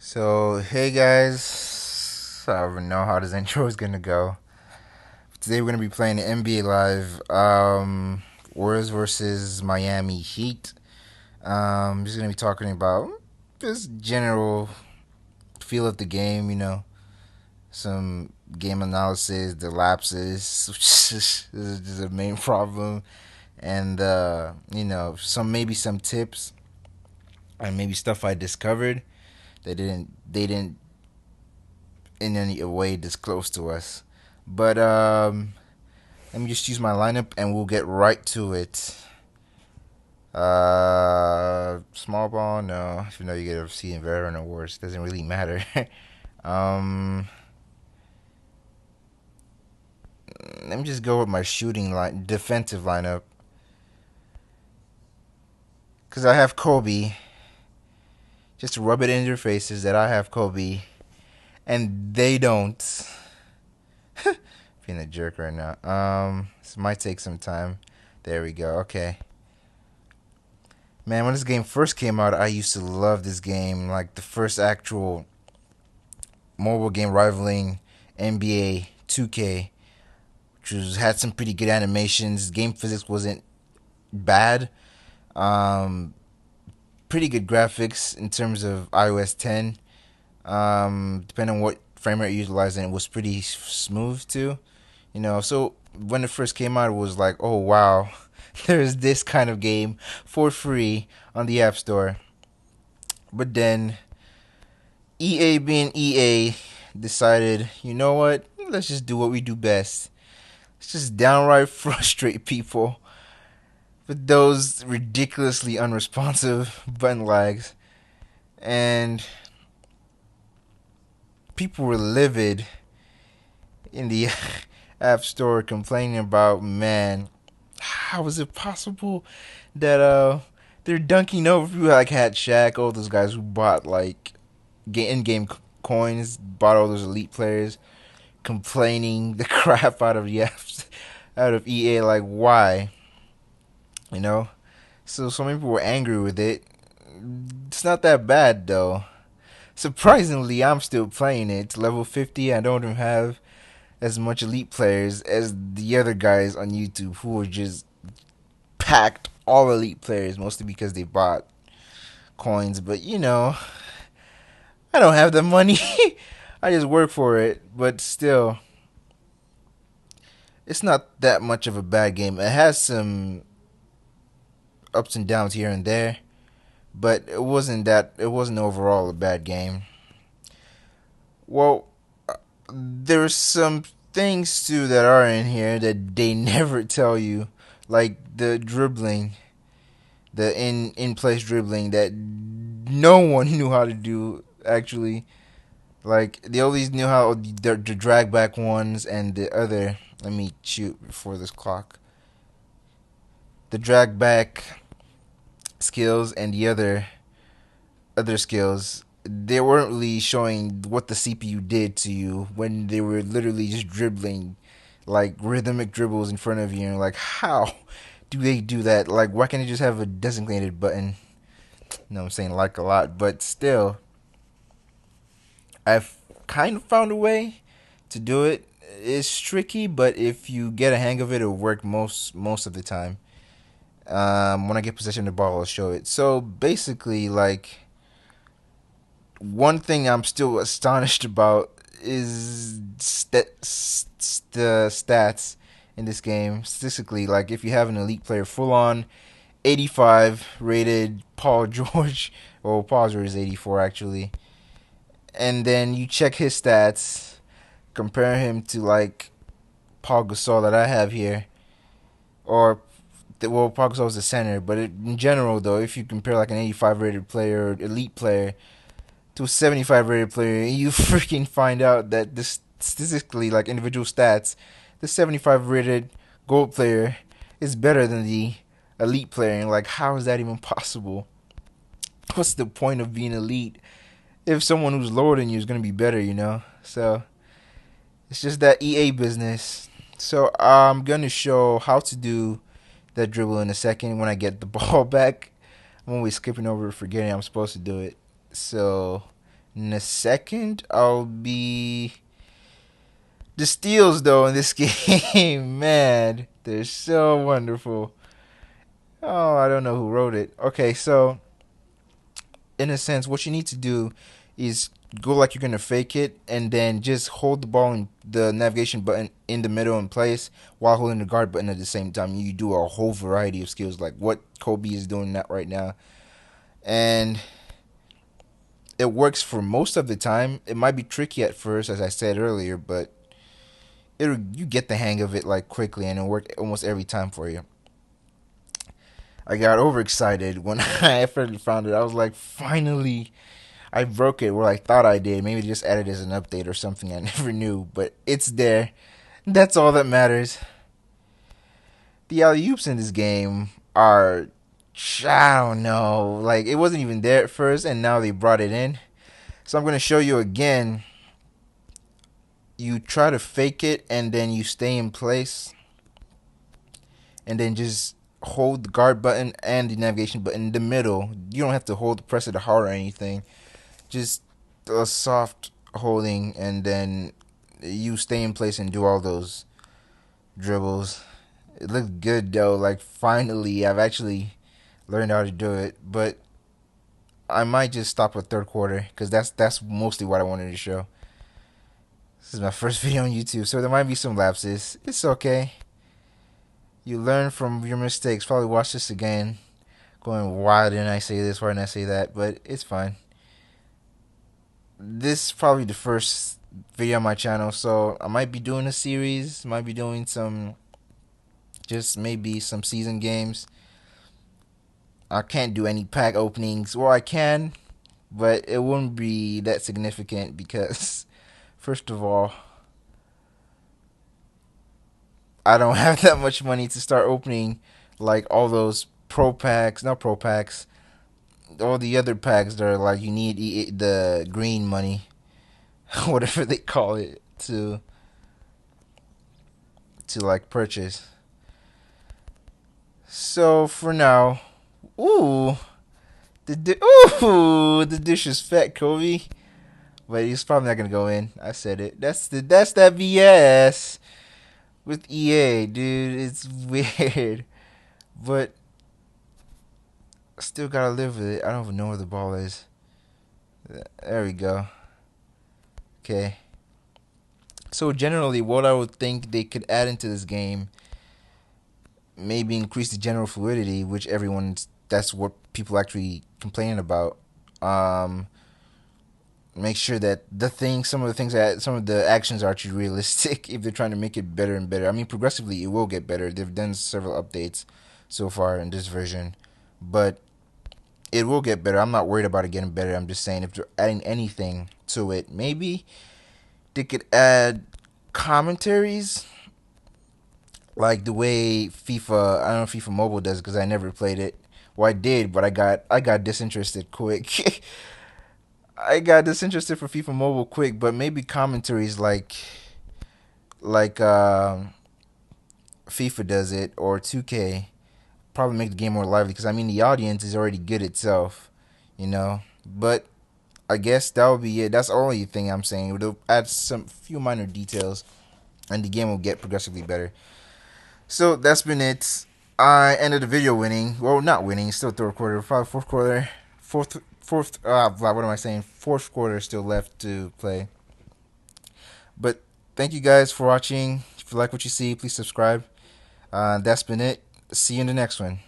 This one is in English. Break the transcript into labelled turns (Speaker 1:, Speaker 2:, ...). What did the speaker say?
Speaker 1: So, hey guys, I don't know how this intro is gonna go. Today we're gonna be playing the NBA Live, Warriors versus Miami Heat. Just gonna be talking about just general feel of the game, some game analysis, the lapses, which is the main problem, and maybe some tips and maybe stuff I discovered they didn't in any way disclose to us. But let me just use my lineup and we'll get right to it. Small ball, no. If you know you get a seeing veteran awards, doesn't really matter. um, Let me just go with my defensive lineup, cause I have Kobe. Just to rub it in their faces that I have Kobe, and they don't. Being a jerk right now. This might take some time. There we go. Okay. Man, when this game first came out, I used to love this game. Like the first actual mobile game rivaling NBA 2K, had some pretty good animations. Game physics wasn't bad. Um, Pretty good graphics in terms of iOS 10. Depending on what frame rate you're utilizing, it was pretty smooth too. So when it first came out, it was like, oh wow, there's this kind of game for free on the App Store. But then EA being EA decided, you know what? Let's just do what we do best. Let's just downright frustrate people with those ridiculously unresponsive button lags. And people were livid in the App Store complaining about, man, how is it possible that they're dunking over people like Hat Shack, all those guys who bought like in-game coins, bought all those elite players, complaining the crap out of EA, like why, you know? So many people were angry with it. It's not that bad though. Surprisingly, I'm still playing it. It's level 50. I don't even have as much elite players as the other guys on YouTube who are just packed all elite players, mostly because they bought coins. But I don't have the money. I just work for it. But still, it's not that much of a bad game. It has some ups and downs here and there, but it wasn't overall a bad game. Well, there's some things too that are in here that they never tell you, like the dribbling, the in place dribbling that no one knew how to do actually. Like they always knew how the drag back ones and the other. Let me shoot before this clock. The drag back skills and the other skills, they weren't really showing what the CPU did to you when they were literally just dribbling like rhythmic dribbles in front of you, and like how do they do that? Like why can't they just have a designated button? You know what I'm saying, like a lot, but still I've kind of found a way to do it. It's tricky, but if you get a hang of it, it'll work most of the time. When I get possession of the ball, I'll show it. So basically, like one thing I'm still astonished about is the stats in this game. Statistically, like if you have an elite player, full on 85 rated Paul George, or Paul George is 84 actually, and then you check his stats, compare him to like Paul Gasol that I have here, or well, Paul Gasol is the center, but in general though, if you compare like an 85 rated player, or elite player, to a 75 rated player, you freaking find out that this statistically, like individual stats, the 75 rated gold player is better than the elite player. And like, how is that even possible? What's the point of being elite if someone who's lower than you is going to be better? So it's just that EA business. So I'm going to show how to do that dribble in a second when I get the ball back. I'm always skipping over, forgetting I'm supposed to do it. So In a second, I'll be the steals though in this game. Man, they're so wonderful. Oh, I don't know who wrote it. Okay, so in a sense, what you need to do is go like you're gonna fake it, and then just hold the ball and the navigation button in the middle in place while holding the guard button at the same time. You do a whole variety of skills, like what Kobe is doing that right now, and it works for most of the time. It might be tricky at first, as I said earlier, but you get the hang of it like quickly, and it worked almost every time for you. I got overexcited when I first found it. I was like, finally, I broke it where I thought I did. Maybe just added as an update or something I never knew, but it's there. That's all that matters. The alley oops in this game are, I don't know, like it wasn't even there at first, and now they brought it in. So I'm gonna show you again. You try to fake it, and then you stay in place, and then just hold the guard button and the navigation button in the middle. You don't have to press it hard or anything. Just a soft holding, and then you stay in place and do all those dribbles. It looked good though. Like finally, I've actually learned how to do it. But I might just stop at third quarter because that's mostly what I wanted to show. This is my first video on YouTube, so there might be some lapses. It's okay. You learn from your mistakes. Probably watch this again, going, why didn't I say this? Why didn't I say that? But it's fine. This is probably the first video on my channel, so I might be doing a series. Might be doing some, just maybe some season games. I can't do any pack openings. Well, I can, but it wouldn't be that significant because, first of all, I don't have that much money to start opening like all those not pro packs, all the other packs that are like you need the green money, whatever they call it, to like purchase. So for now, ooh, the dish is fat, Kobe. But he's probably not gonna go in. I said it. That's that BS with EA, dude. It's weird, but I still gotta live with it. I don't even know where the ball is. There we go. Okay. So generally, what I would think they could add into this game, maybe increase the general fluidity, which that's what people actually complaining about. Make sure that some of the actions are actually realistic if they're trying to make it better and better. I mean, progressively it will get better. They've done several updates so far in this version, but it will get better. I'm not worried about it getting better. I'm just saying if they're adding anything to it, maybe they could add commentaries like the way I don't know if FIFA Mobile does because I never played it. Well, I did, but I got disinterested quick. I got disinterested for FIFA Mobile quick, but maybe commentaries like FIFA does it or 2K probably make the game more lively because I mean the audience is already good itself, you know. But I guess that would be it. That's the only thing I'm saying. It'll add some few minor details, and the game will get progressively better. So that's been it. I ended the video winning. Well, not winning. Still third quarter. Probably fourth quarter. Fourth. What am I saying? Fourth quarter still left to play. But thank you guys for watching. If you like what you see, please subscribe. That's been it. See you in the next one.